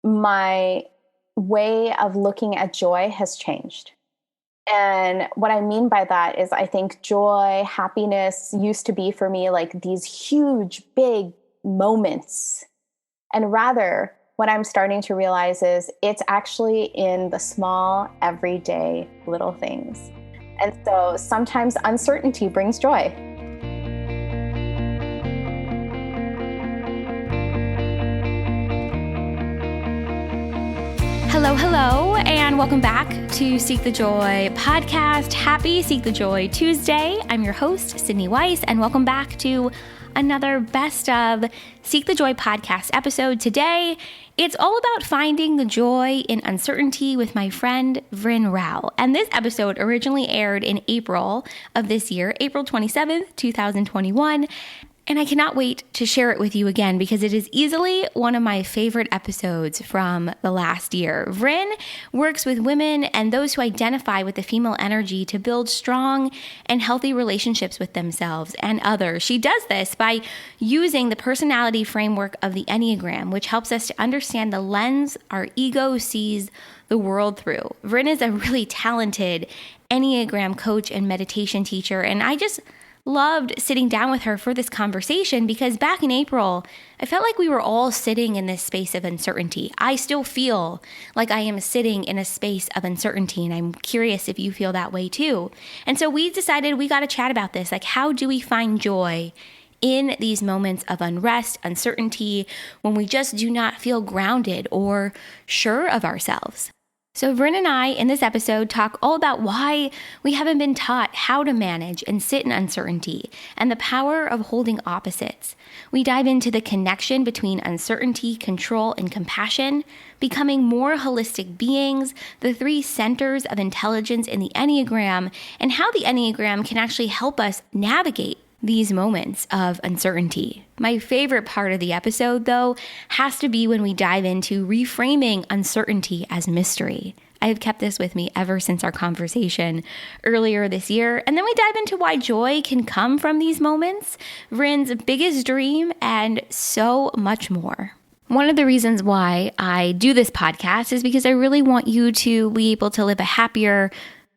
my way of looking at joy has changed. And what I mean by that is I think joy, happiness used to be for me like these huge, big moments. And rather, what I'm starting to realize is it's actually in the small, everyday little things. And so sometimes uncertainty brings joy. Hello, and welcome back to Seek the Joy podcast. Happy Seek the Joy Tuesday. I'm your host, Sydney Weiss, and welcome back to another best of Seek the Joy podcast episode. Today, it's all about finding the joy in uncertainty with my friend Vrin Rao. And this episode originally aired in April of this year, April 27th, 2021. And I cannot wait to share it with you again because it is easily one of my favorite episodes from the last year. Vrin works with women and those who identify with the female energy to build strong and healthy relationships with themselves and others. She does this by using the personality framework of the Enneagram, which helps us to understand the lens our ego sees the world through. Vrin is a really talented Enneagram coach and meditation teacher, and I just loved sitting down with her for this conversation because back in April, I felt like we were all sitting in this space of uncertainty. I still feel like I am sitting in a space of uncertainty, and I'm curious if you feel that way too. And so we decided we got to chat about this. Like, how do we find joy in these moments of unrest, uncertainty, when we just do not feel grounded or sure of ourselves? So Vrin and I, in this episode, talk all about why we haven't been taught how to manage and sit in uncertainty and the power of holding opposites. We dive into the connection between uncertainty, control, and compassion, becoming more holistic beings, the three centers of intelligence in the Enneagram, and how the Enneagram can actually help us navigate these moments of uncertainty. My favorite part of the episode, though, has to be when we dive into reframing uncertainty as mystery. I have kept this with me ever since our conversation earlier this year. And then we dive into why joy can come from these moments, Vrin's biggest dream, and so much more. One of the reasons why I do this podcast is because I really want you to be able to live a happier,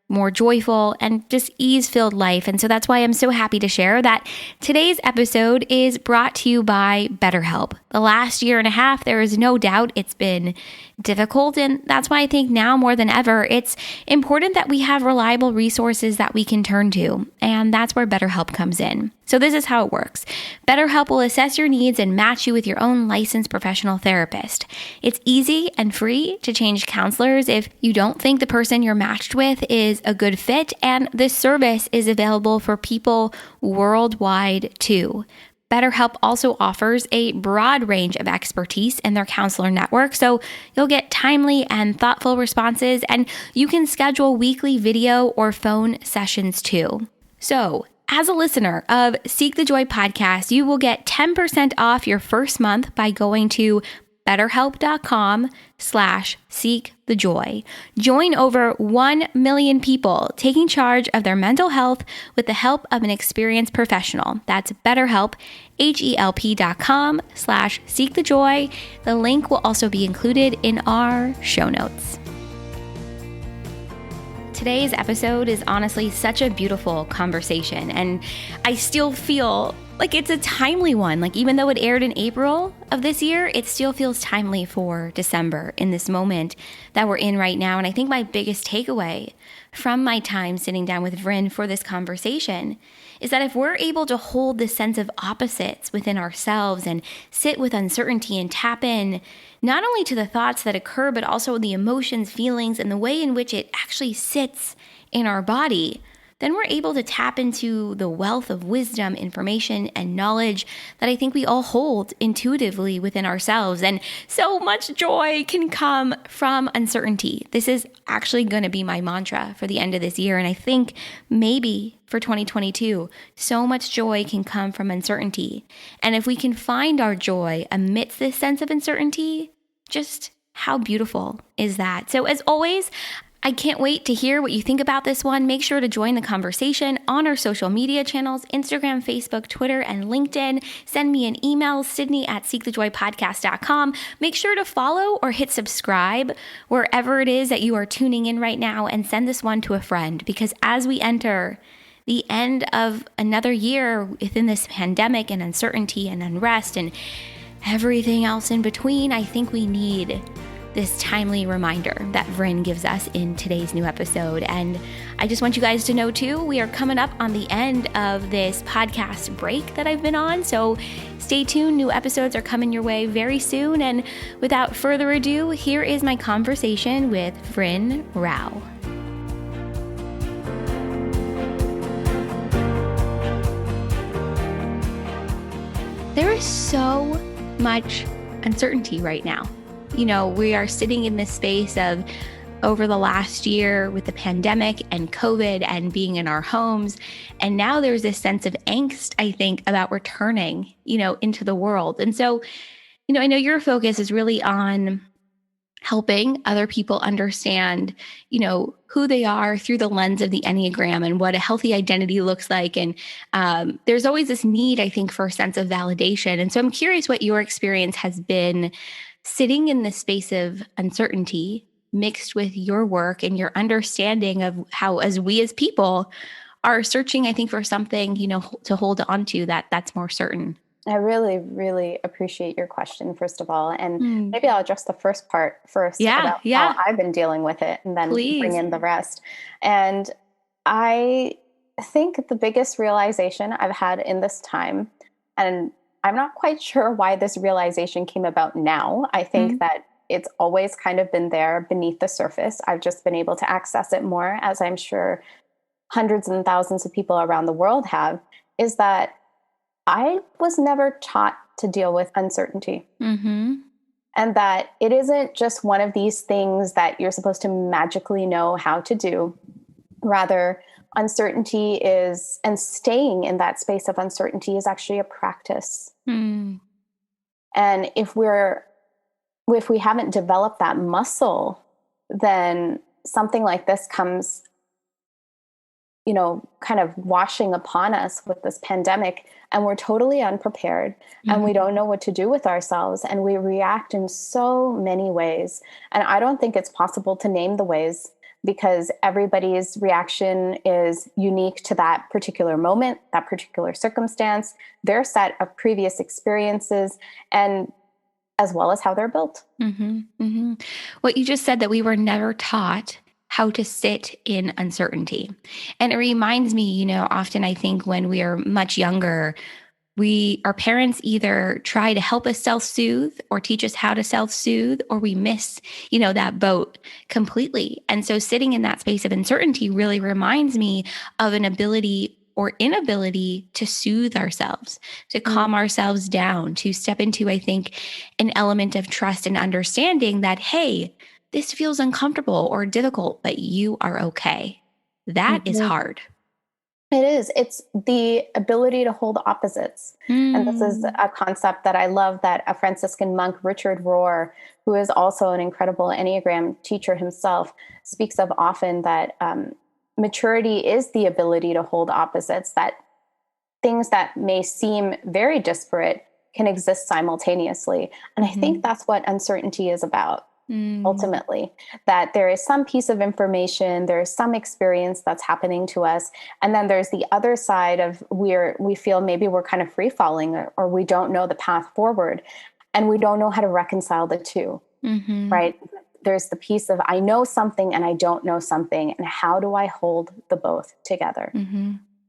more joyful, and just ease-filled life. And so that's why I'm so happy to share that today's episode is brought to you by BetterHelp. The last year and a half, there is no doubt it's been difficult. And that's why I think now more than ever, it's important that we have reliable resources that we can turn to. And that's where BetterHelp comes in. So this is how it works. BetterHelp will assess your needs and match you with your own licensed professional therapist. It's easy and free to change counselors if you don't think the person you're matched with is a good fit, and this service is available for people worldwide too. BetterHelp also offers a broad range of expertise in their counselor network, so you'll get timely and thoughtful responses, and you can schedule weekly video or phone sessions too. So, as a listener of Seek the Joy podcast, you will get 10% off your first month by going to BetterHelp.com/seekthejoy. Join over 1 million people taking charge of their mental health with the help of an experienced professional. That's BetterHelp, HELP.com/seekthejoy. The link will also be included in our show notes. Today's episode is honestly such a beautiful conversation, and I still feel like it's a timely one. Like, even though it aired in April of this year, it still feels timely for December in this moment that we're in right now. And I think my biggest takeaway from my time sitting down with Vrin for this conversation is that if we're able to hold this sense of opposites within ourselves and sit with uncertainty and tap in not only to the thoughts that occur, but also the emotions, feelings, and the way in which it actually sits in our body, then we're able to tap into the wealth of wisdom, information, and knowledge that I think we all hold intuitively within ourselves. And so much joy can come from uncertainty. This is actually going to be my mantra for the end of this year. And I think maybe for 2022, so much joy can come from uncertainty. And if we can find our joy amidst this sense of uncertainty, just how beautiful is that? So as always, I can't wait to hear what you think about this one. Make sure to join the conversation on our social media channels, Instagram, Facebook, Twitter, and LinkedIn. Send me an email, Sydney@seekthejoypodcast.com. Make sure to follow or hit subscribe wherever it is that you are tuning in right now, and send this one to a friend, because as we enter the end of another year within this pandemic and uncertainty and unrest and everything else in between, I think we need this timely reminder that Vrin gives us in today's new episode. And I just want you guys to know too, we are coming up on the end of this podcast break that I've been on. So stay tuned. New episodes are coming your way very soon. And without further ado, here is my conversation with Vrin Rao. There is so much uncertainty right now. You know, we are sitting in this space of over the last year with the pandemic and COVID and being in our homes. And now there's this sense of angst, I think, about returning, into the world. And so, I know your focus is really on helping other people understand, who they are through the lens of the Enneagram and what a healthy identity looks like. And there's always this need, I think, for a sense of validation. And so I'm curious what your experience has been sitting in this space of uncertainty mixed with your work and your understanding of how, as we as people are searching, I think, for something, to hold on to that's more certain. I really, really appreciate your question, first of all. And maybe I'll address the first part first about how I've been dealing with it, and then bring in the rest. And I think the biggest realization I've had in this time, and I'm not quite sure why this realization came about now. I think that it's always kind of been there beneath the surface. I've just been able to access it more, as I'm sure hundreds and thousands of people around the world have, is that I was never taught to deal with uncertainty. And that it isn't just one of these things that you're supposed to magically know how to do. Rather, uncertainty is, and staying in that space of uncertainty is actually a practice. And if we haven't developed that muscle, then something like this comes, kind of washing upon us with this pandemic, and we're totally unprepared and we don't know what to do with ourselves, and we react in so many ways. And I don't think it's possible to name the ways, because everybody's reaction is unique to that particular moment, that particular circumstance, their set of previous experiences, and as well as how they're built. What you just said, that we were never taught how to sit in uncertainty. And it reminds me, often I think when we are much younger, our parents either try to help us self-soothe or teach us how to self-soothe, or we miss, that boat completely. And so sitting in that space of uncertainty really reminds me of an ability or inability to soothe ourselves, to calm ourselves down, to step into, I think, an element of trust and understanding that, hey, this feels uncomfortable or difficult, but you are okay. That is hard. It is. It's the ability to hold opposites. And this is a concept that I love, that a Franciscan monk, Richard Rohr, who is also an incredible Enneagram teacher himself, speaks of often, that maturity is the ability to hold opposites, that things that may seem very disparate can exist simultaneously. And I think that's what uncertainty is about. Ultimately, that there is some piece of information, there is some experience that's happening to us, and then there's the other side of we feel maybe we're kind of free falling, or we don't know the path forward, and we don't know how to reconcile the two. Right? There's the piece of I know something and I don't know something, and how do I hold the both together?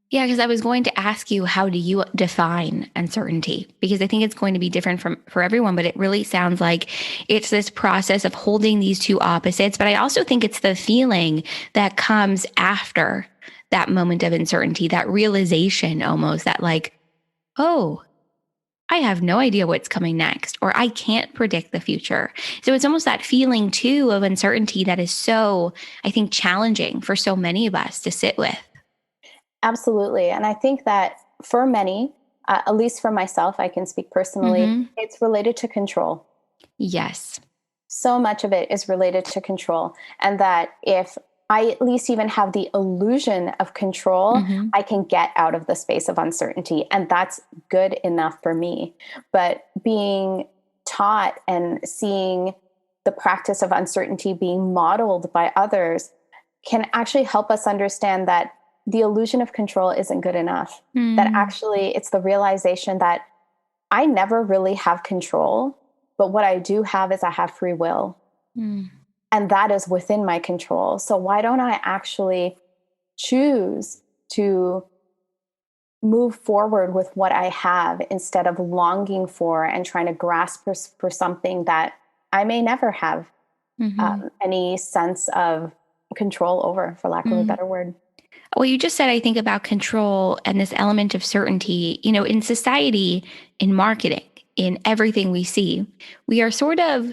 Yeah, because I was going to ask you, how do you define uncertainty? Because I think it's going to be different for everyone, but it really sounds like it's this process of holding these two opposites. But I also think it's the feeling that comes after that moment of uncertainty, that realization almost that like, oh, I have no idea what's coming next, or I can't predict the future. So it's almost that feeling too of uncertainty that is so, I think, challenging for so many of us to sit with. Absolutely. And I think that for many, at least for myself, I can speak personally, it's related to control. Yes. So much of it is related to control. And that if I at least even have the illusion of control, Mm-hmm. I can get out of the space of uncertainty. And that's good enough for me. But being taught and seeing the practice of uncertainty being modeled by others can actually help us understand that the illusion of control isn't good enough. That actually it's the realization that I never really have control, but what I do have is I have free will. Mm. And that is within my control. So why don't I actually choose to move forward with what I have instead of longing for and trying to grasp for something that I may never have any sense of control over, for lack of a better word. Well, you just said, I think about control and this element of certainty, in society, in marketing, in everything we see, we are sort of,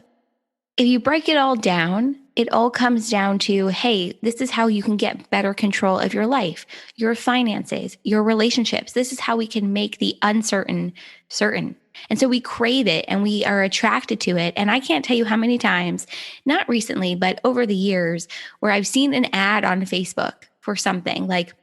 if you break it all down, it all comes down to, hey, this is how you can get better control of your life, your finances, your relationships. This is how we can make the uncertain certain. And so we crave it and we are attracted to it. And I can't tell you how many times, not recently, but over the years, where I've seen an ad on Facebook for something like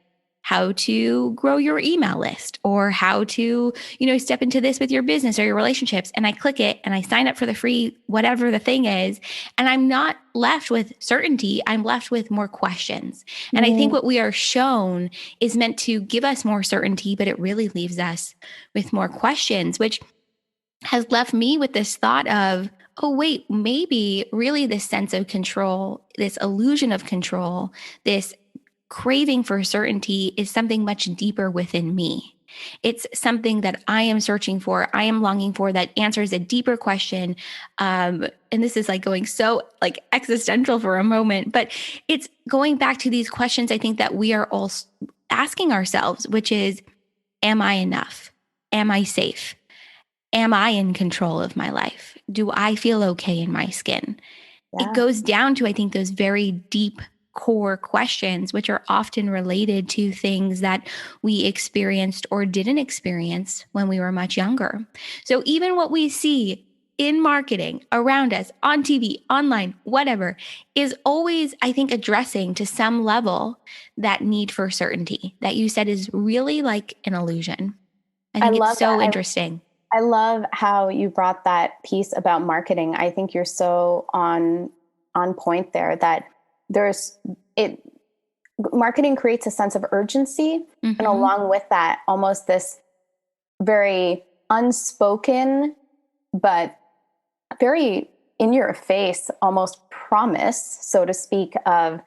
how to grow your email list or how to, step into this with your business or your relationships. And I click it and I sign up for the free, whatever the thing is. And I'm not left with certainty. I'm left with more questions. And I think what we are shown is meant to give us more certainty, but it really leaves us with more questions, which has left me with this thought of, oh, wait, maybe really this sense of control, this illusion of control, this craving for certainty is something much deeper within me. It's something that I am searching for, I am longing for, that answers a deeper question. And this is like going so like existential for a moment, but it's going back to these questions I think that we are all asking ourselves, which is, am I enough? Am I safe? Am I in control of my life? Do I feel okay in my skin? It Yeah. goes down to, I think, those very deep core questions, which are often related to things that we experienced or didn't experience when we were much younger. So even what we see in marketing around us, on TV, online, whatever, is always, I think, addressing to some level that need for certainty that you said is really like an illusion. I I think it's love that. so interesting. I love how you brought that piece about marketing. I think you're so on point there that there's it marketing creates a sense of urgency, and along with that almost this very unspoken but very in your face almost promise, so to speak, of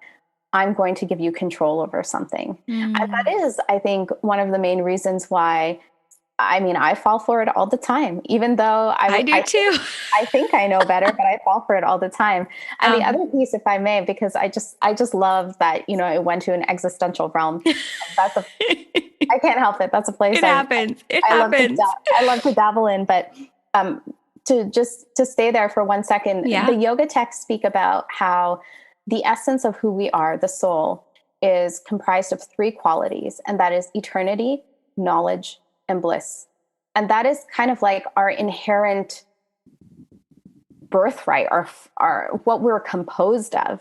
I'm going to give you control over something. And that is, I think, one of the main reasons why, I mean, I fall for it all the time, even though I do too. I think I know better, but I fall for it all the time. And the other piece, if I may, because I just love that, it went to an existential realm. That's I can't help it. That's a place It happens. It happens. I love to dabble in, but to stay there for 1 second, Yeah. the yoga texts speak about how the essence of who we are, the soul, is comprised of three qualities, and that is eternity, knowledge, and bliss. And that is kind of like our inherent birthright, our what we're composed of.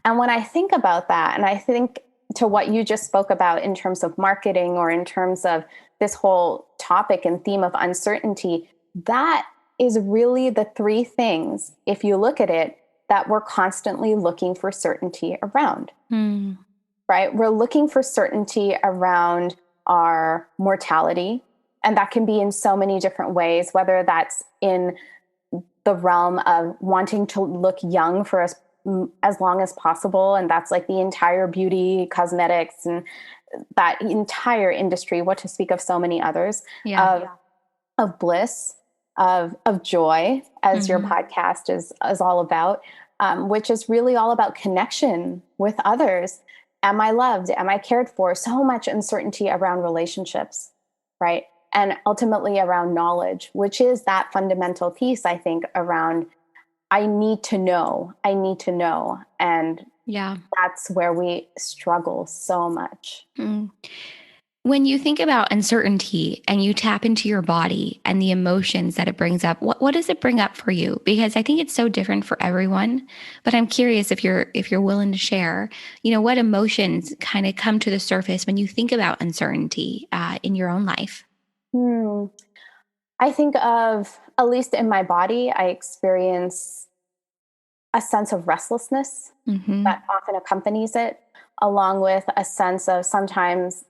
And when I think about that, and I think to what you just spoke about in terms of marketing or in terms of this whole topic and theme of uncertainty, that is really the three things, if you look at it, that we're constantly looking for certainty around. Right? We're looking for certainty around our mortality. And that can be in so many different ways, whether that's in the realm of wanting to look young for as long as possible. And that's like the entire beauty, cosmetics, and that entire industry, what to speak of so many others, of bliss, of joy, as your podcast is all about, which is really all about connection with others. Am I loved? Am I cared for? So much uncertainty around relationships, right? And ultimately around knowledge, which is that fundamental piece, I think, around I need to know. And that's where we struggle so much. When you think about uncertainty and you tap into your body and the emotions that it brings up, what does it bring up for you? Because I think it's so different for everyone. But I'm curious if you're willing to share, what emotions kind of come to the surface when you think about uncertainty in your own life. Hmm. I think of, at least in my body, I experience a sense of restlessness Mm-hmm. that often accompanies it, along with a sense of sometimes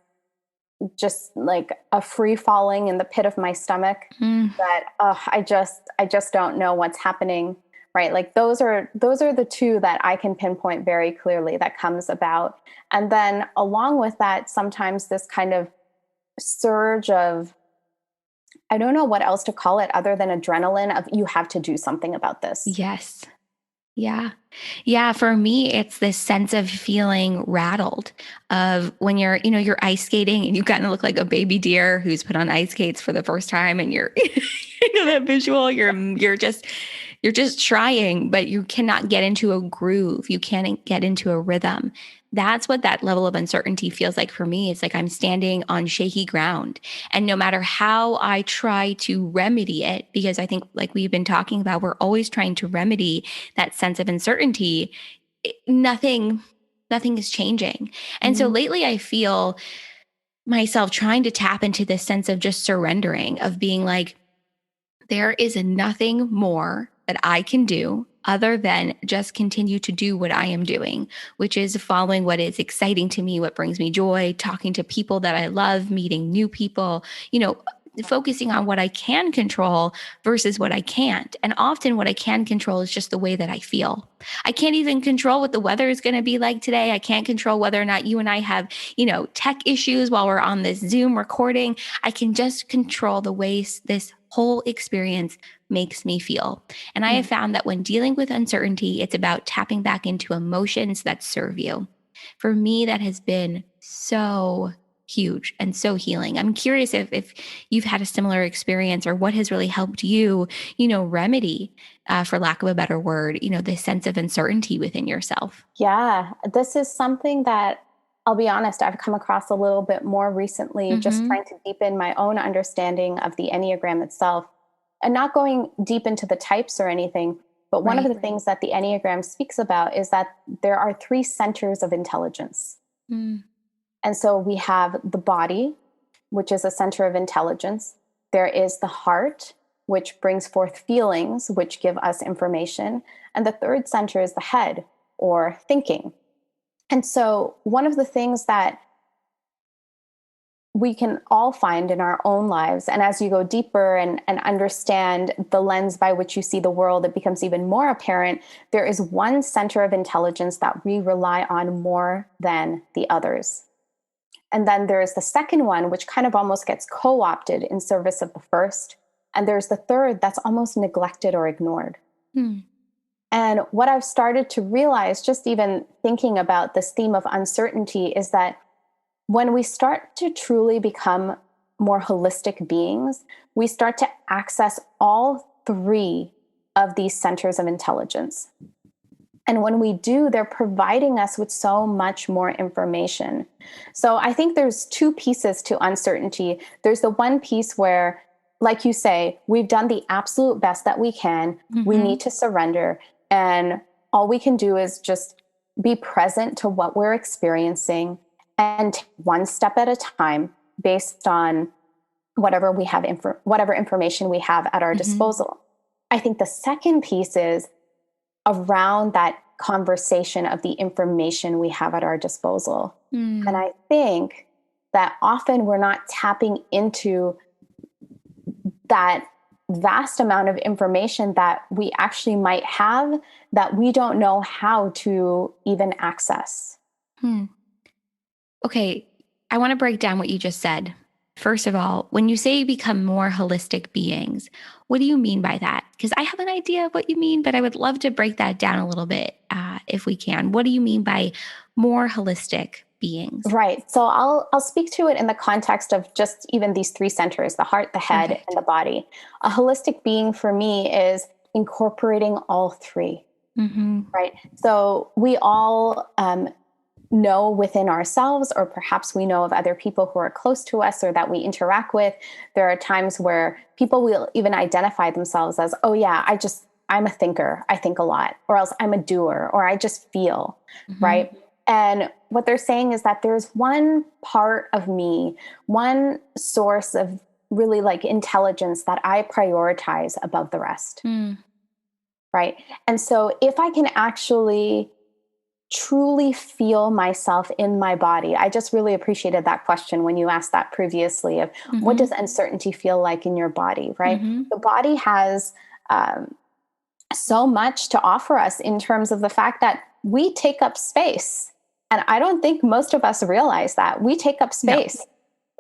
just like a free falling in the pit of my stomach Mm, that I just don't know what's happening, right? Like those are the two that I can pinpoint very clearly that comes about. And then along with that, sometimes this kind of surge of, I don't know what else to call it other than adrenaline of you have to do something about this. yes. Yeah. Yeah. For me, it's this sense of feeling rattled of when you're ice skating and you kind of look like a baby deer who's put on ice skates for the first time and you're, that visual, you're just trying, but you cannot get into a groove. You can't get into a rhythm. That's what that level of uncertainty feels like for me. It's like I'm standing on shaky ground. And no matter how I try to remedy it, because I think, like we've been talking about, we're always trying to remedy that sense of uncertainty, nothing is changing. And so Mhm. lately I feel myself trying to tap into this sense of just surrendering, of being like, there is nothing more that I can do other than just continue to do what I am doing, which is following what is exciting to me, what brings me joy, talking to people that I love, meeting new people, focusing on what I can control versus what I can't. And often what I can control is just the way that I feel. I can't even control what the weather is going to be like today. I can't control whether or not you and I have, tech issues while we're on this Zoom recording. I can just control the ways this whole experience makes me feel. And I have Mm. found that when dealing with uncertainty, it's about tapping back into emotions that serve you. For me, that has been so huge and so healing. I'm curious if you've had a similar experience or what has really helped you, remedy, for lack of a better word, this sense of uncertainty within yourself. Yeah, this is something that I'll be honest, I've come across a little bit more recently, just Mm-hmm. trying to deepen my own understanding of the Enneagram itself and not going deep into the types or anything. But one of Right. the things that the Enneagram speaks about is that there are three centers of intelligence. Mm. And so we have the body, which is a center of intelligence. There is the heart, which brings forth feelings, which give us information. And the third center is the head, or thinking. And so, one of the things that we can all find in our own lives, and as you go deeper and understand the lens by which you see the world, it becomes even more apparent. There is one center of intelligence that we rely on more than the others. And then there is the second one, which kind of almost gets co opted in service of the first. And there's the third that's almost neglected or ignored. Mm. And what I've started to realize, just even thinking about this theme of uncertainty, is that when we start to truly become more holistic beings, we start to access all three of these centers of intelligence. And when we do, they're providing us with so much more information. So I think there's two pieces to uncertainty. There's the one piece where, like you say, we've done the absolute best that we can. We Mm-hmm. need to surrender. And all we can do is just be present to what we're experiencing and take one step at a time based on whatever we have, whatever information we have at our Mm-hmm. disposal. I think the second piece is around that conversation of the information we have at our disposal. And Mm. I think that often we're not tapping into that vast amount of information that we actually might have that we don't know how to even access. Hmm. Okay, I want to break down what you just said. First of all, when you say become more holistic beings, what do you mean by that? Because I have an idea of what you mean, but I would love to break that down a little bit, if we can. What do you mean by more holistic beings? Right. So I'll speak to it in the context of just even these three centers, the heart, the head, and Perfect. the body. A holistic being for me is incorporating all three. Mm-hmm. Right. So we all know within ourselves, or perhaps we know of other people who are close to us or that we interact with. There are times where people will even identify themselves as, oh yeah, I'm a thinker. I think a lot, or else I'm a doer, or I just feel, right? And what they're saying is that there's one part of me, one source of really like intelligence that I prioritize above the rest. Right. And so if I can actually truly feel myself in my body, I just really appreciated that question when you asked that previously of what does uncertainty feel like in your body, right? The body has so much to offer us in terms of the fact that we take up space. And I don't think most of us realize that we take up space. No.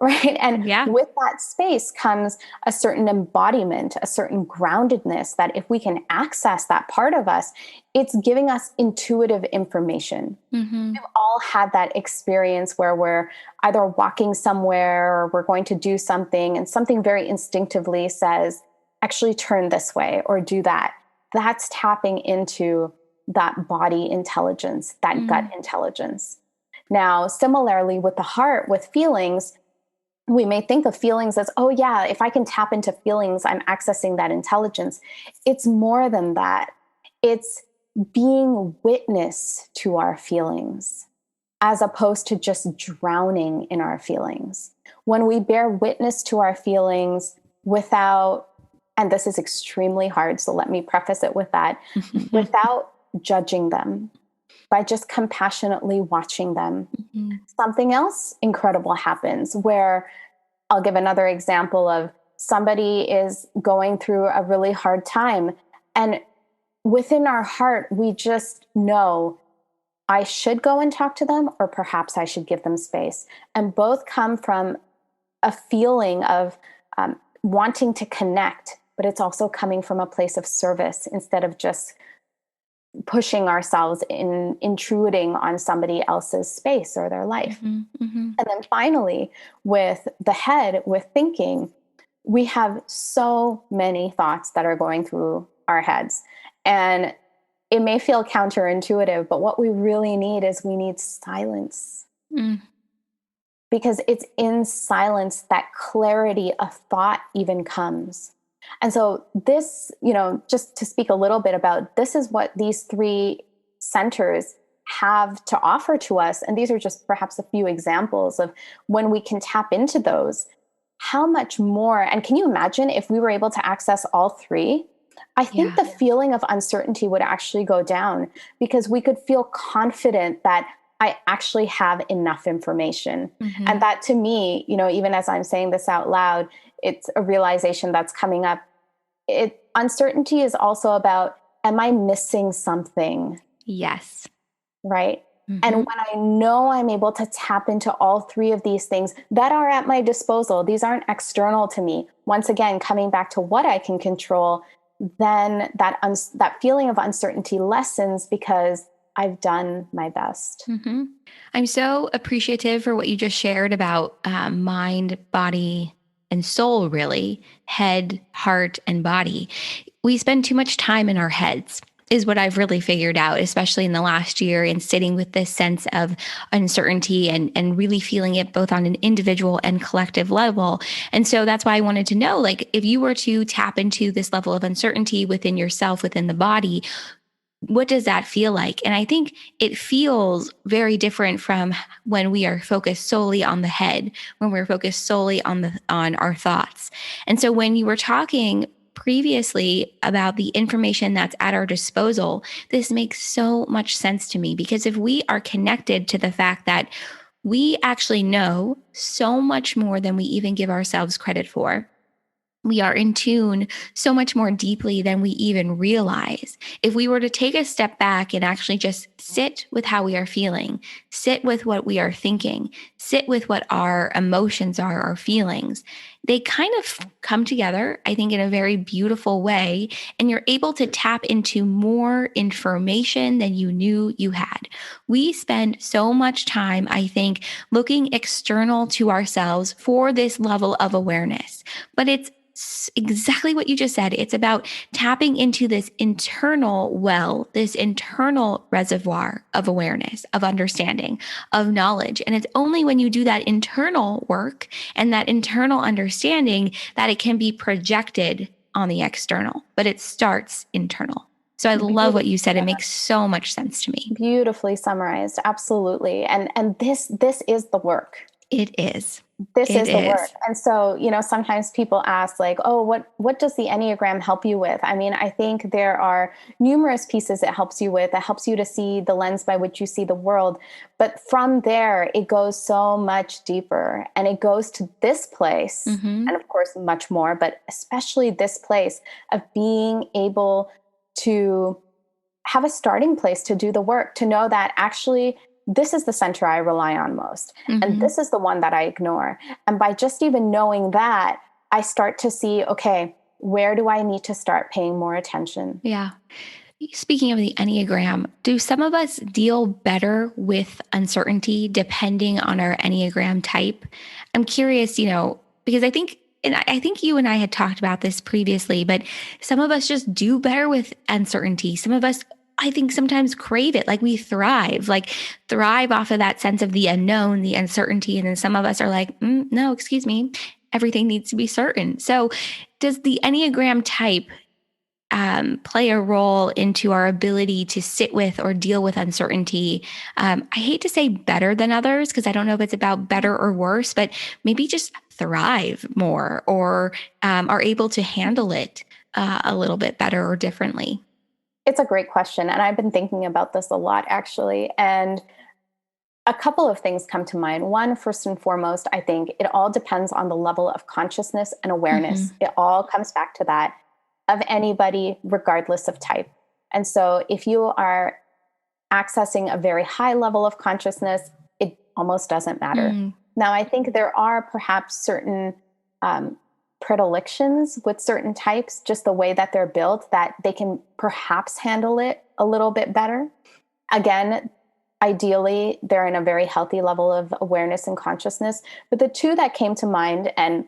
Right. And with that space comes a certain embodiment, a certain groundedness that if we can access that part of us, it's giving us intuitive information. We've all had that experience where we're either walking somewhere or we're going to do something and something very instinctively says, actually turn this way or do that. That's tapping into that body intelligence, that gut intelligence. Now, similarly with the heart, with feelings, we may think of feelings as, oh yeah, if I can tap into feelings, I'm accessing that intelligence. It's more than that. It's being witness to our feelings as opposed to just drowning in our feelings. When we bear witness to our feelings without, and this is extremely hard, so let me preface it with that, without judging them, by just compassionately watching them. Something else incredible happens where I'll give another example of somebody is going through a really hard time. And within our heart, we just know I should go and talk to them, or perhaps I should give them space. And both come from a feeling of wanting to connect, but it's also coming from a place of service instead of just pushing ourselves in intruding on somebody else's space or their life. And then finally, with the head, with thinking, we have so many thoughts that are going through our heads. And it may feel counterintuitive, but what we really need is we need silence. Because it's in silence that clarity of thought even comes. And so this, just to speak a little bit about, this is what these three centers have to offer to us. And these are just perhaps a few examples of when we can tap into those, how much more. And can you imagine if we were able to access all three? I think the feeling of uncertainty would actually go down because we could feel confident that I actually have enough information. And that to me, even as I'm saying this out loud, it's a realization that's coming up. Uncertainty is also about, am I missing something? Yes. Right. And when I know I'm able to tap into all three of these things that are at my disposal, these aren't external to me. Once again, coming back to what I can control, then that feeling of uncertainty lessens because I've done my best. I'm so appreciative for what you just shared about mind, body, and soul, really, head, heart, and body. We spend too much time in our heads, is what I've really figured out, especially in the last year, and sitting with this sense of uncertainty and really feeling it both on an individual and collective level. And so that's why I wanted to know, like, if you were to tap into this level of uncertainty within yourself, within the body, what does that feel like? And I think it feels very different from when we are focused solely on the head, when we're focused solely on our thoughts. And so when you were talking previously about the information that's at our disposal, this makes so much sense to me, because if we are connected to the fact that we actually know so much more than we even give ourselves credit for, we are in tune so much more deeply than we even realize. If we were to take a step back and actually just sit with how we are feeling, sit with what we are thinking, sit with what our emotions are, our feelings, they kind of come together, I think, in a very beautiful way. And you're able to tap into more information than you knew you had. We spend so much time, I think, looking external to ourselves for this level of awareness. But it's exactly what you just said. It's about tapping into this internal well, this internal reservoir of awareness, of understanding, of knowledge. And it's only when you do that internal work and that internal understanding that it can be projected on the external, but it starts internal. So I love what you said. It makes so much sense to me. Beautifully summarized. Absolutely. And this is the work. It is. This is the work. And so, sometimes people ask like, oh, what does the Enneagram help you with? I mean, I think there are numerous pieces it helps you with. It helps you to see the lens by which you see the world. But from there, it goes so much deeper, and it goes to this place, and of course, much more, but especially this place of being able to have a starting place to do the work, to know that actually this is the center I rely on most. And this is the one that I ignore. And by just even knowing that, I start to see, okay, where do I need to start paying more attention? Yeah. Speaking of the Enneagram, do some of us deal better with uncertainty depending on our Enneagram type? I'm curious, because I think you and I had talked about this previously, but some of us just do better with uncertainty. Some of us, I think, sometimes crave it. Like we thrive off of that sense of the unknown, the uncertainty. And then some of us are like, no, excuse me, everything needs to be certain. So does the Enneagram type play a role into our ability to sit with or deal with uncertainty? I hate to say better than others, because I don't know if it's about better or worse, but maybe just thrive more, or are able to handle it a little bit better or differently. It's a great question. And I've been thinking about this a lot, actually. And a couple of things come to mind. One, first and foremost, I think it all depends on the level of consciousness and awareness. It all comes back to that of anybody, regardless of type. And so if you are accessing a very high level of consciousness, it almost doesn't matter. Now, I think there are perhaps certain predilections with certain types, just the way that they're built, that they can perhaps handle it a little bit better. Again, ideally, they're in a very healthy level of awareness and consciousness. But the two that came to mind, and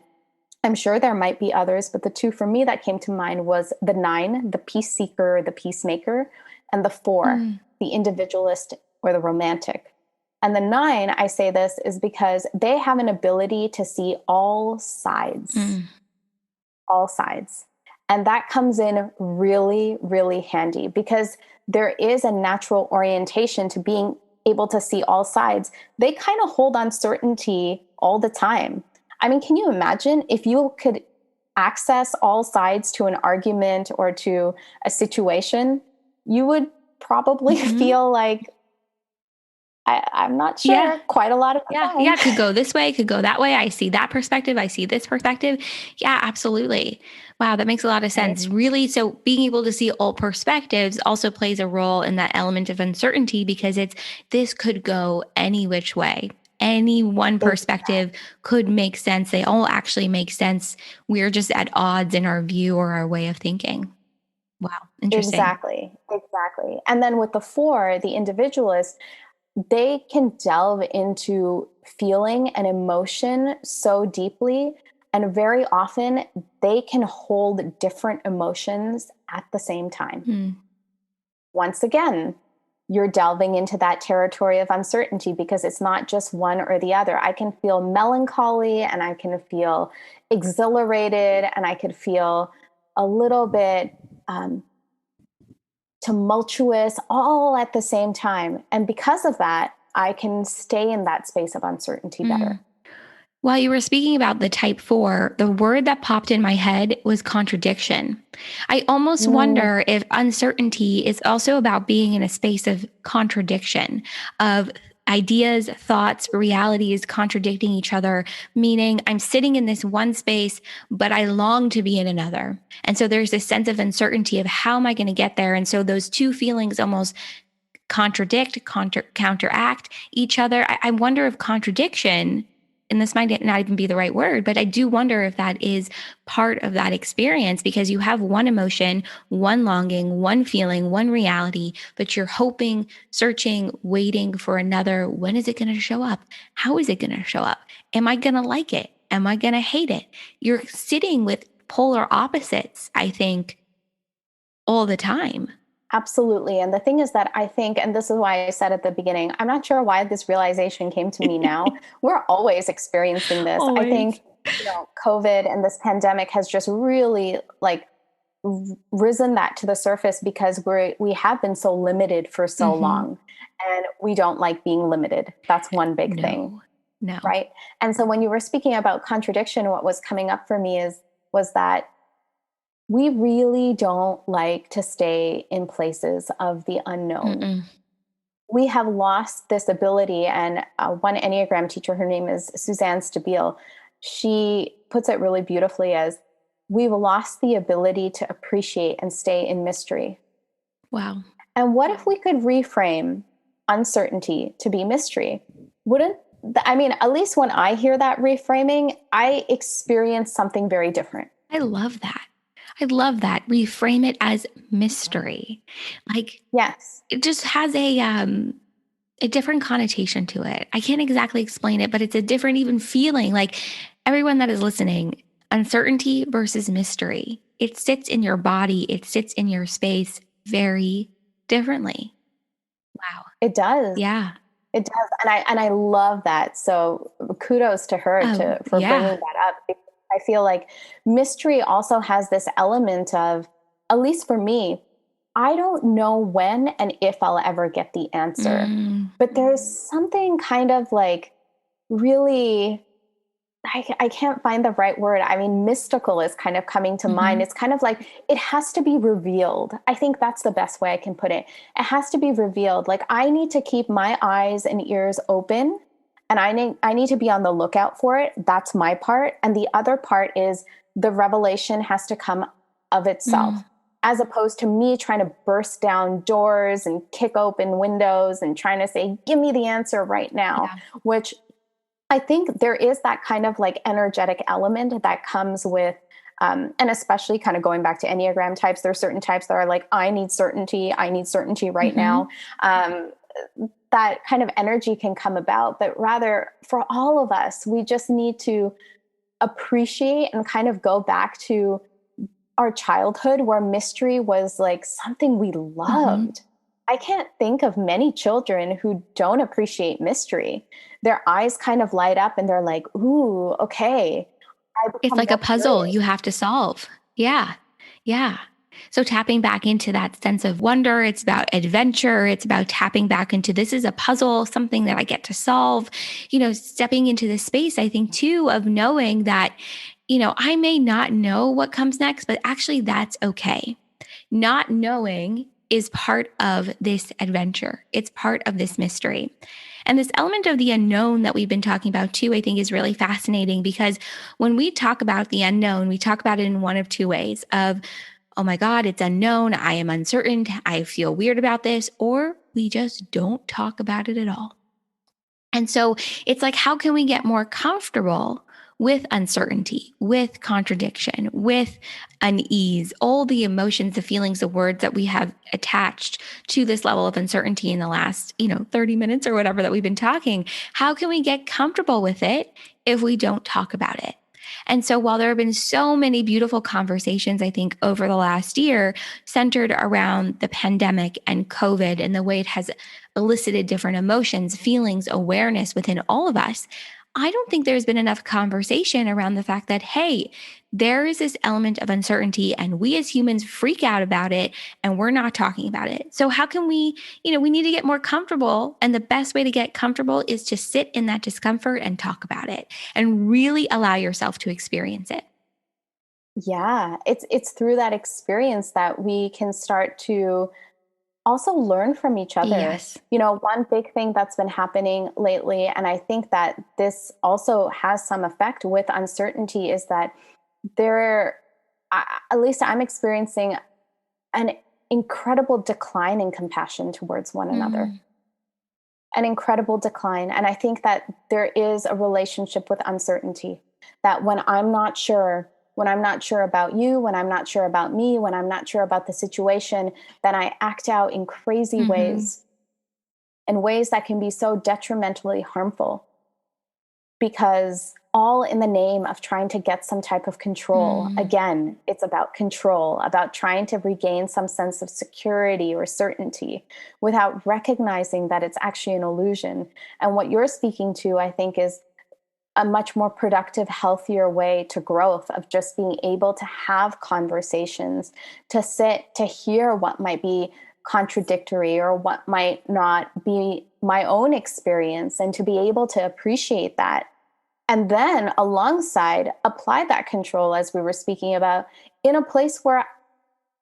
I'm sure there might be others, but the two for me that came to mind was the 9, the peace seeker, the peacemaker, and the 4, the individualist or the romantic. And the 9, I say this is because they have an ability to see all sides. All sides. And that comes in really, really handy, because there is a natural orientation to being able to see all sides. They kind of hold uncertainty all the time. I mean, can you imagine if you could access all sides to an argument or to a situation? You would probably feel like, I'm not sure, quite a lot of time. Yeah, it could go this way, it could go that way. I see that perspective. I see this perspective. Yeah, absolutely. Wow, that makes a lot of sense. Really, so being able to see all perspectives also plays a role in that element of uncertainty, because this could go any which way. Any one perspective could make sense. They all actually make sense. We're just at odds in our view or our way of thinking. Wow, interesting. Exactly. And then with the 4, the individualist, they can delve into feeling and emotion so deeply. And very often they can hold different emotions at the same time. Once again, you're delving into that territory of uncertainty, because it's not just one or the other. I can feel melancholy, and I can feel exhilarated, and I could feel a little bit tumultuous, all at the same time. And because of that, I can stay in that space of uncertainty better. While you were speaking about the type 4, the word that popped in my head was contradiction. I almost wonder if uncertainty is also about being in a space of contradiction, of ideas, thoughts, realities contradicting each other, meaning I'm sitting in this one space, but I long to be in another. And so there's this sense of uncertainty of how am I going to get there? And so those two feelings almost counteract each other. I wonder if contradiction and this might not even be the right word, but I do wonder if that is part of that experience, because you have one emotion, one longing, one feeling, one reality, but you're hoping, searching, waiting for another. When is it going to show up? How is it going to show up? Am I going to like it? Am I going to hate it? You're sitting with polar opposites, I think, all the time. Absolutely. And the thing is that I think, and this is why I said at the beginning, I'm not sure why this realization came to me now. We're always experiencing this. I Always. think, COVID and this pandemic has just really like risen that to the surface because we have been so limited for so Mm-hmm. long, and we don't like being limited. That's one big thing, No, no. right? And so when you were speaking about contradiction, what was coming up for me was that we really don't like to stay in places of the unknown. Mm-mm. We have lost this ability. And one Enneagram teacher, her name is Suzanne Stabile, she puts it really beautifully as we've lost the ability to appreciate and stay in mystery. Wow. And what if we could reframe uncertainty to be mystery? Wouldn't, I mean, at least when I hear that reframing, I experience something very different. I love that. I love that. Reframe it as mystery. Like, Yes. it just has a different connotation to it. I can't exactly explain it, but it's a different even feeling. Like, everyone that is listening, uncertainty versus mystery. It sits in your body, it sits in your space very differently. Wow. It does. Yeah. It does. And I love that. So kudos to her Oh, for bringing yeah. that up. Because I feel like mystery also has this element of, at least for me, I don't know when and if I'll ever get the answer. Mm, But there's something kind of like really, I can't find the right word. I mean, mystical is kind of coming to mind. hmm. It's kind of like it has to be revealed. I think that's the best way I can put it. It has to be revealed. Like I need to keep my eyes and ears open, and I need to be on the lookout for it. That's my part. And the other part is the revelation has to come of Mm, itself, as opposed to me trying to burst down doors and kick open windows and trying to say, give me the answer right now, yeah. which I think there is that kind of like energetic element that comes with, and especially kind of going back to Enneagram types, there are certain types that are like, I need certainty right now. Hmm. Um, that kind of energy can come about, but rather for all of us, we just need to appreciate and kind of go back to our childhood where mystery was like something we Hmm. loved. I can't think of many children who don't appreciate mystery. Their eyes kind of light up and they're like, ooh, okay. I It's become like a more puzzle curious. you have to solve. Yeah. Yeah. So tapping back into that sense of wonder, it's about adventure, it's about tapping back into this is a puzzle, something that I get to solve, stepping into the space, I think, too, of knowing that, I may not know what comes next, but actually that's okay. Not knowing is part of this adventure. It's part of this mystery. And this element of the unknown that we've been talking about too, I think is really fascinating because when we talk about the unknown, we talk about it in one of two ways of, oh my God, it's unknown. I am uncertain. I feel weird about this, or we just don't talk about it at all. And so it's like, how can we get more comfortable with uncertainty, with contradiction, with unease, all the emotions, the feelings, the words that we have attached to this level of uncertainty in the last, 30 minutes or whatever that we've been talking? How can we get comfortable with it if we don't talk about it? And so while there have been so many beautiful conversations, I think, over the last year centered around the pandemic and COVID and the way it has elicited different emotions, feelings, awareness within all of us, I don't think there's been enough conversation around the fact that, hey, there is this element of uncertainty and we as humans freak out about it and we're not talking about it. So, how can we need to get more comfortable. And the best way to get comfortable is to sit in that discomfort and talk about it and really allow yourself to experience it. Yeah, it's through that experience that we can start to also learn from each other. Yes. One big thing that's been happening lately, and I think that this also has some effect with uncertainty, is that there, at least I'm experiencing an incredible decline in compassion towards one another. Mm, an incredible decline. And I think that there is a relationship with uncertainty, that when I'm not sure about you, when I'm not sure about me, when I'm not sure about the situation, then I act out in crazy ways, in ways that can be so detrimentally harmful, because all in the name of trying to get some type of control. Again, it's about control, about trying to regain some sense of security or certainty without recognizing that it's actually an illusion. And what you're speaking to, I think, is a much more productive, healthier way to growth, of just being able to have conversations, to sit, to hear what might be contradictory or what might not be my own experience, and to be able to appreciate that. And then alongside, apply that control, as we were speaking about, in a place where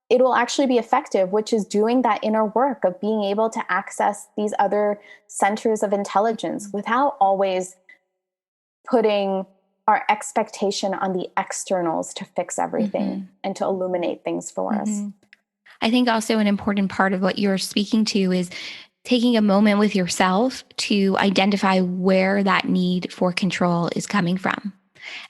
it will actually be effective, which is doing that inner work of being able to access these other centers of intelligence without always putting our expectation on the externals to fix everything and to illuminate things for us. I think also an important part of what you're speaking to is taking a moment with yourself to identify where that need for control is coming from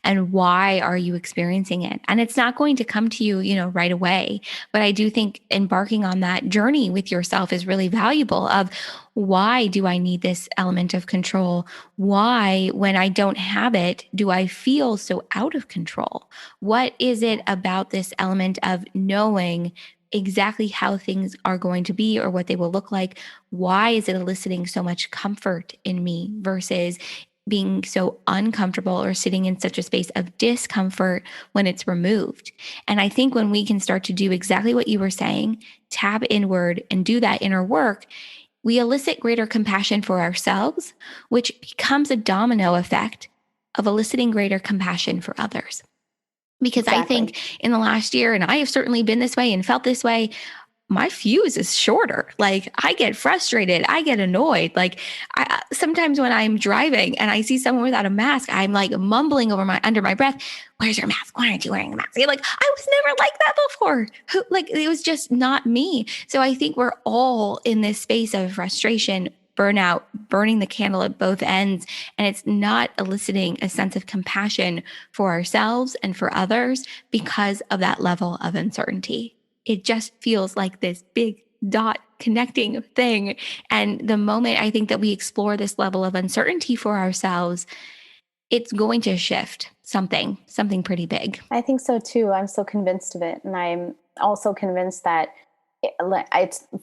and why are you experiencing it. And it's not going to come to you, right away. But I do think embarking on that journey with yourself is really valuable of why do I need this element of control? Why, when I don't have it, do I feel so out of control? What is it about this element of knowing exactly how things are going to be or what they will look like? Why is it eliciting so much comfort in me versus being so uncomfortable or sitting in such a space of discomfort when it's removed? And I think when we can start to do exactly what you were saying, tap inward and do that inner work, we elicit greater compassion for ourselves, which becomes a domino effect of eliciting greater compassion for others. Because I think in the last year, and I have certainly been this way and felt this way, my fuse is shorter. Like I get frustrated. I get annoyed. Like sometimes when I'm driving and I see someone without a mask, I'm like mumbling under my breath, "Where's your mask? Why aren't you wearing a mask?" Like I was never like that before. Like it was just not me. So I think we're all in this space of frustration, burnout, burning the candle at both ends. And it's not eliciting a sense of compassion for ourselves and for others because of that level of uncertainty. It just feels like this big dot connecting thing. And the moment I think that we explore this level of uncertainty for ourselves, it's going to shift something pretty big. I think so too. I'm so convinced of it. And I'm also convinced that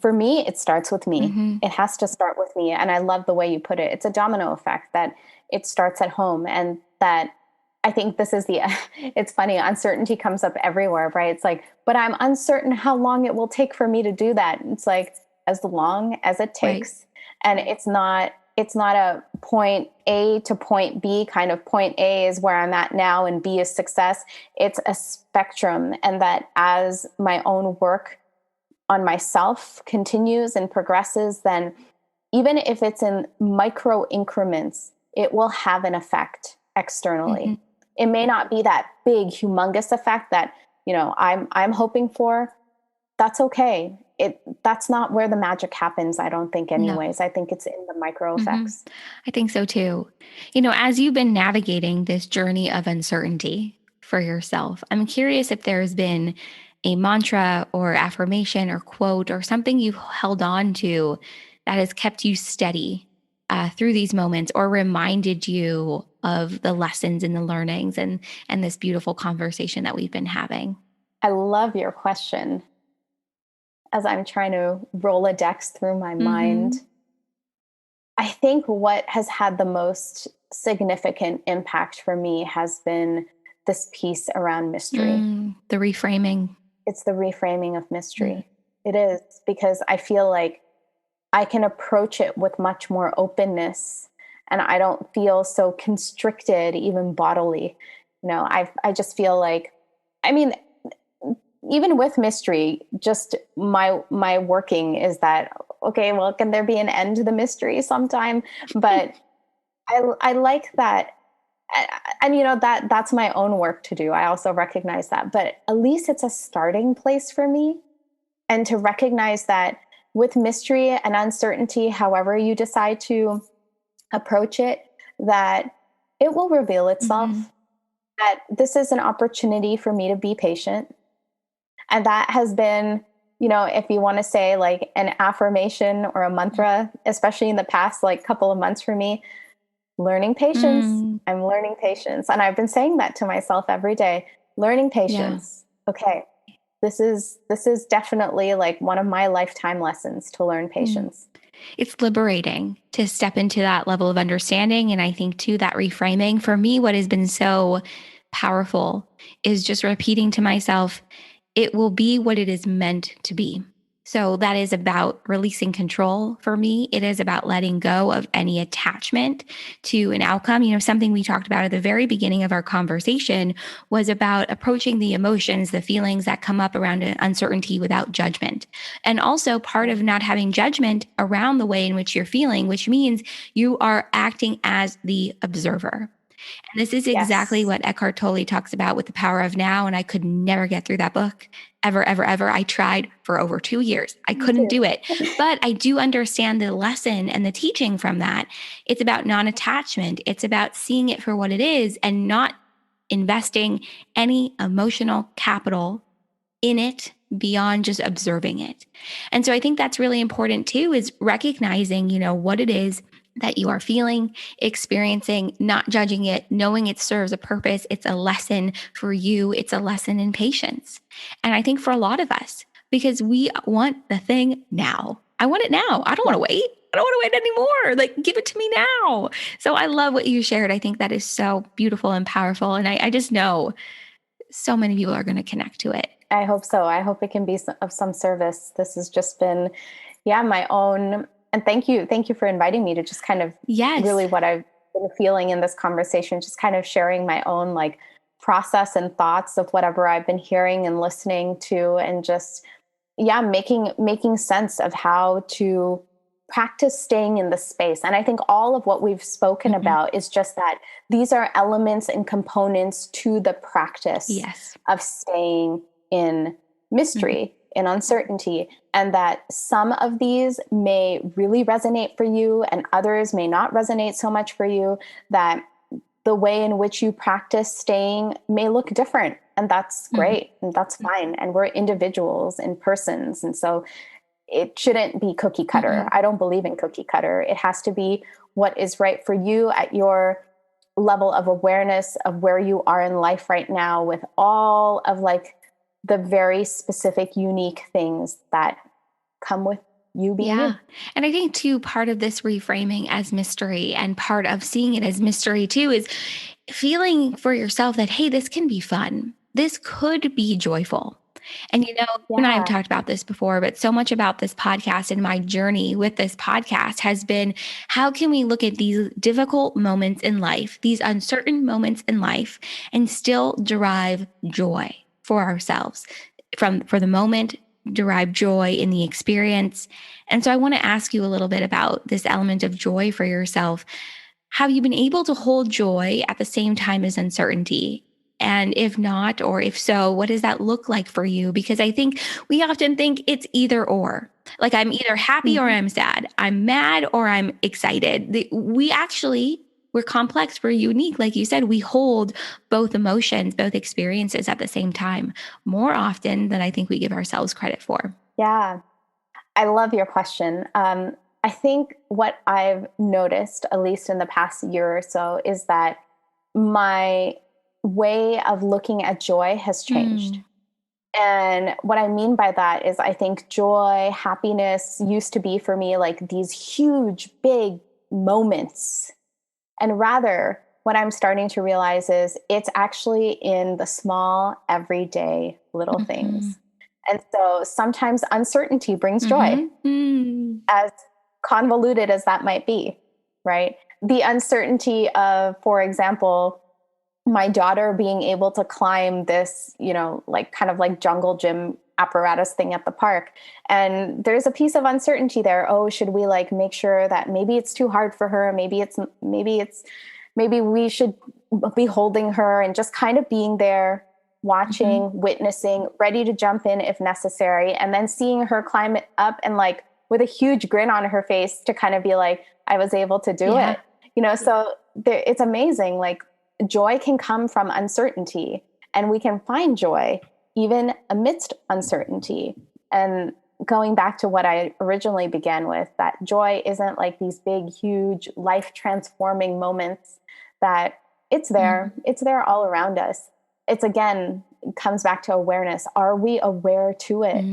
for me, it starts with me. It has to start with me. And I love the way you put it. It's a domino effect, that it starts at home, and that I think this is it's funny, uncertainty comes up everywhere, right? It's like, but I'm uncertain how long it will take for me to do that. It's like, as long as it takes. Right. And it's not a point A to point B kind of. Point A is where I'm at now and B is success. It's a spectrum. And that as my own work on myself continues and progresses, then even if it's in micro increments, it will have an effect externally. It may not be that big, humongous effect that, I'm hoping for. That's okay. That's not where the magic happens, I don't think, anyways. No. I think it's in the micro effects. I think so too. As you've been navigating this journey of uncertainty for yourself, I'm curious if there's been a mantra or affirmation or quote or something you've held on to that has kept you steady through these moments, or reminded you of the lessons and the learnings and this beautiful conversation that we've been having. I love your question. As I'm trying to Rolodex through my mind, I think what has had the most significant impact for me has been this piece around mystery. The reframing. It's the reframing of mystery. It is, because I feel like I can approach it with much more openness, and I don't feel so constricted, even bodily. I just feel like, even with mystery, just my working is that, okay, well, can there be an end to the mystery sometime? But I like that. And that's my own work to do. I also recognize that, but at least it's a starting place for me. And to recognize that with mystery and uncertainty, however you decide to approach it, that it will reveal Mhm. itself, that this is an opportunity for me to be patient. And that has been, if you want to say like an affirmation or a mantra, especially in the past like couple of months for me, learning patience. Mm. I'm learning patience. And I've been saying that to myself every day, learning Yeah. patience. Okay. This is definitely like one of my lifetime lessons, to learn Mm. patience. It's liberating to step into that level of understanding. And I think, too, that reframing for me, what has been so powerful is just repeating to myself, it will be what it is meant to be. So that is about releasing control for me. It is about letting go of any attachment to an outcome. Something we talked about at the very beginning of our conversation was about approaching the emotions, the feelings that come up around uncertainty without judgment. And also part of not having judgment around the way in which you're feeling, which means you are acting as the observer. And this is exactly Yes. what Eckhart Tolle talks about with The Power of Now. And I could never get through that book ever, ever, ever. I tried for over 2 years. I Me couldn't too. do it. But I do understand the lesson and the teaching from that. It's about non attachment, it's about seeing it for what it is and not investing any emotional capital in it beyond just observing it. And so I think that's really important too, is recognizing, what it is that you are feeling, experiencing, not judging it, knowing it serves a purpose. It's a lesson for you. It's a lesson in patience. And I think for a lot of us, because we want the thing now. I want it now. I don't want Yeah. to wait. I don't want to wait anymore. Like, give it to me now. So I love what you shared. I think that is so beautiful and powerful. And I just know so many people are going to connect to it. I hope so. I hope it can be of some service. This has just been, my own. And thank you for inviting me to just kind of Yes. really what I've been feeling in this conversation, just kind of sharing my own like process and thoughts of whatever I've been hearing and listening to, and just, making sense of how to practice staying in the space. And I think all of what we've spoken Mhm. about is just that these are elements and components to the practice Yes. of staying in Mhm. mystery, in uncertainty, and that some of these may really resonate for you and others may not resonate so much for you, that the way in which you practice staying may look different. And that's Mhm. great. And that's fine. And we're individuals and persons. And so it shouldn't be cookie cutter. Mhm. I don't believe in cookie cutter. It has to be what is right for you at your level of awareness of where you are in life right now, with all of like the very specific, unique things that come with you being Yeah. you. And I think, too, part of this reframing as mystery and part of seeing it as mystery, too, is feeling for yourself that, hey, this can be fun. This could be joyful. And, you and I have Yeah. talked about this before, but so much about this podcast and my journey with this podcast has been, how can we look at these difficult moments in life, these uncertain moments in life, and still derive joy for ourselves for the moment, derive joy in the experience. And so I want to ask you a little bit about this element of joy for yourself. Have you been able to hold joy at the same time as uncertainty? And if not, or if so, what does that look like for you? Because I think we often think it's either or. Like, I'm either happy or Mhm. I'm sad. I'm mad or I'm excited. We're complex, we're unique. Like you said, we hold both emotions, both experiences at the same time more often than I think we give ourselves credit for. Yeah. I love your question. I think what I've noticed, at least in the past year or so, is that my way of looking at joy has changed. Mm. And what I mean by that is, I think joy, happiness used to be for me like these huge, big moments. And rather, what I'm starting to realize is it's actually in the small, everyday little Mhm. things. And so sometimes uncertainty brings joy, Mhm. Mm. as convoluted as that might be, right? The uncertainty of, for example, my daughter being able to climb this, like kind of like jungle gym apparatus thing at the park. And there's a piece of uncertainty there. Oh, should we like make sure that maybe it's too hard for her? Maybe we should be holding her and just kind of being there, Mhm. watching, witnessing, ready to jump in if necessary. And then seeing her climb it up and like with a huge grin on her face to kind of be like, I was able to do it. So it's amazing. Like joy can come from uncertainty, and we can find joy even amidst uncertainty. And going back to what I originally began with, that joy isn't like these big, huge, life transforming moments, that it's there. It's there all around us. It's again, comes back to awareness. Are we aware to it?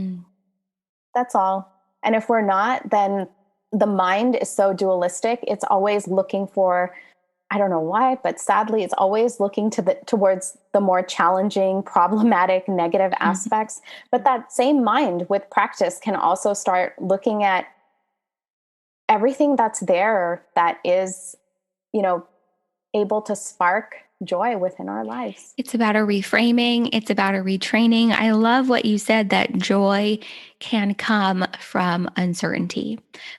That's all. And if we're not, then the mind is so dualistic. It's always looking for, I don't know why, but sadly, it's always looking towards the more challenging, problematic, negative aspects. But that same mind with practice can also start looking at everything that's there that is, able to spark joy within our lives. It's about a reframing. It's about a retraining. I love what you said, that joy can come from uncertainty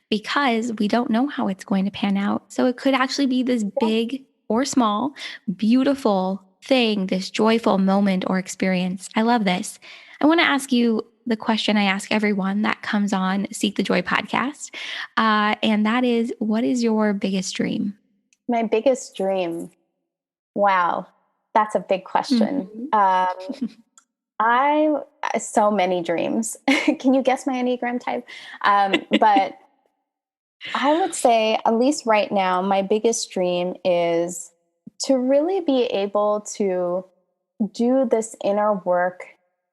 because we don't know how it's going to pan out. So it could actually be this big or small, beautiful thing, this joyful moment or experience. I love this. I want to ask you the question I ask everyone that comes on Seek the Joy podcast. And that is, what is your biggest dream? My biggest dream. Wow, that's a big question. So many dreams. Can you guess my Enneagram type? But I would say, at least right now, my biggest dream is to really be able to do this inner work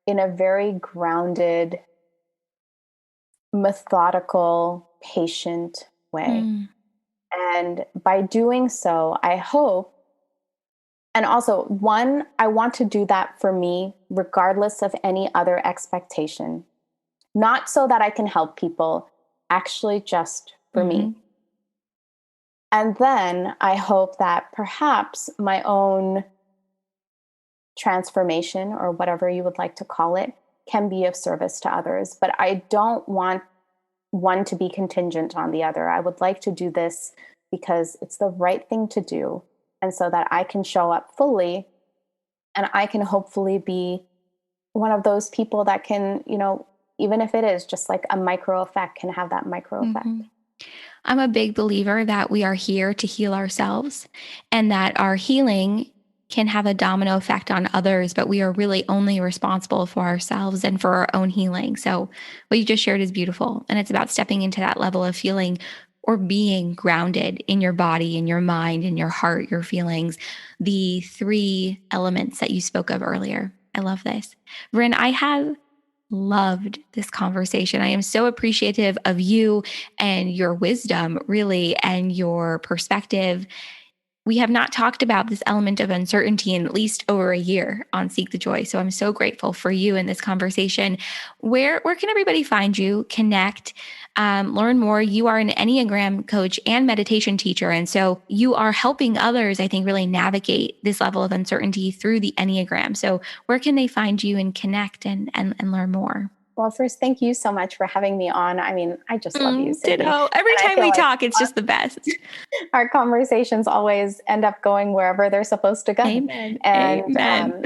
in a very grounded, methodical, patient way. And by doing so, I hope, and also one, I want to do that for me, regardless of any other expectation, not so that I can help people, actually just for me. And then I hope that perhaps my own transformation, or whatever you would like to call it, can be of service to others. But I don't want one to be contingent on the other. I would like to do this because it's the right thing to do. And so that I can show up fully, and I can hopefully be one of those people that can, even if it is just like a micro effect, can have that micro effect. I'm a big believer that we are here to heal ourselves, and that our healing can have a domino effect on others, but we are really only responsible for ourselves and for our own healing. So what you just shared is beautiful. And it's about stepping into that level of feeling or being grounded in your body, in your mind, in your heart, your feelings, the 3 elements that you spoke of earlier. I love this. Vrin, I have loved this conversation. I am so appreciative of you and your wisdom, really, and your perspective. We have not talked about this element of uncertainty in at least over a year on Seek the Joy. So I'm so grateful for you in this conversation. Where can everybody find you, connect, learn more? You are an Enneagram coach and meditation teacher. And so you are helping others, I think, really navigate this level of uncertainty through the Enneagram. So where can they find you and connect and learn more? Well, first, thank you so much for having me on. I mean, I just love you, Sydney. Ditto. Every time we talk, it's just the best. Our conversations always end up going wherever they're supposed to go. Amen. And, Amen.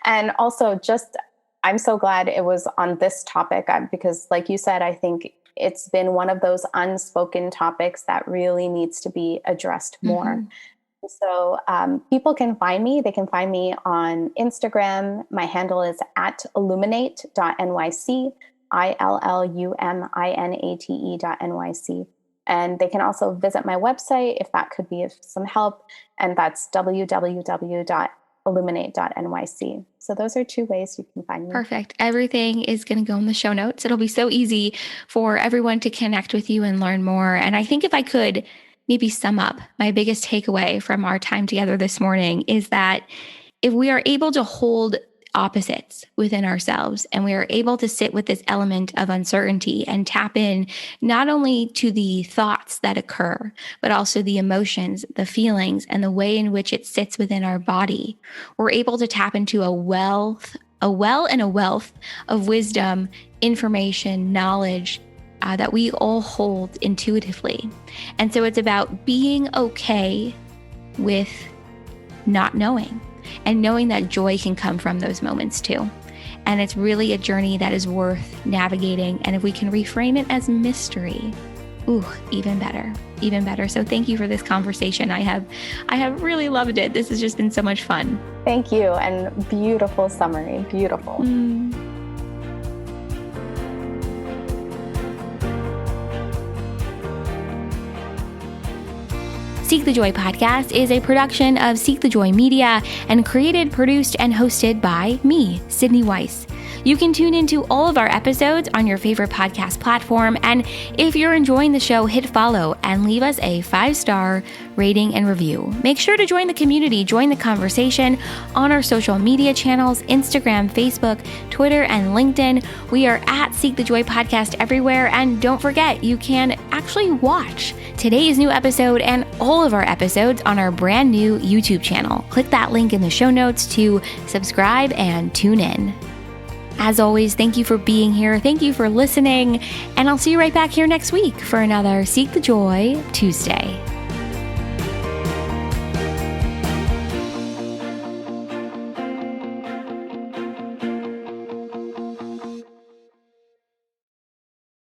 And also I'm so glad it was on this topic because, like you said, I think it's been one of those unspoken topics that really needs to be addressed more. So people can find me. They can find me on Instagram. My handle is @illuminate.nyc, ILLUMINATE.nyc. And they can also visit my website if that could be of some help. And that's www.illuminate.nyc. So those are 2 ways you can find me. Perfect. Everything is going to go in the show notes. It'll be so easy for everyone to connect with you and learn more. And I think if I could maybe sum up my biggest takeaway from our time together this morning is that if we are able to hold opposites within ourselves and we are able to sit with this element of uncertainty and tap in not only to the thoughts that occur, but also the emotions, the feelings, and the way in which it sits within our body, we're able to tap into a well and a wealth of wisdom, information, knowledge, that we all hold intuitively. And so it's about being okay with not knowing and knowing that joy can come from those moments too. And it's really a journey that is worth navigating. And if we can reframe it as mystery, ooh, even better, even better. So thank you for this conversation. I have really loved it. This has just been so much fun. Thank you. And beautiful summary. Beautiful. Seek the Joy podcast is a production of Seek the Joy Media and created, produced, and hosted by me, Sydney Weiss. You can tune into all of our episodes on your favorite podcast platform. And if you're enjoying the show, hit follow and leave us a 5-star rating and review. Make sure to join the community, join the conversation on our social media channels, Instagram, Facebook, Twitter, and LinkedIn. We are at Seek the Joy Podcast everywhere. And don't forget, you can actually watch today's new episode and all of our episodes on our brand new YouTube channel. Click that link in the show notes to subscribe and tune in. As always, thank you for being here. Thank you for listening. And I'll see you right back here next week for another Seek the Joy Tuesday.